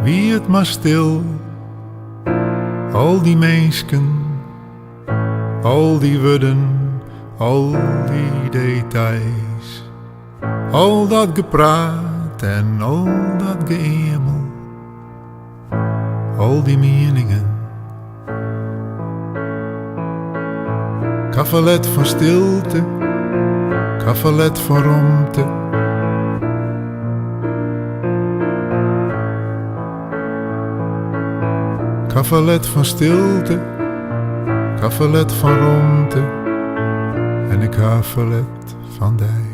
wie het maar stil. Al die meesken, al die wudden, al die details. Al dat gepraat en al dat geëmel. Al die meningen. Cavalet van stilte, cavalet van romte. Cavalet van stilte, cavalet van romte en een cavalet van dij.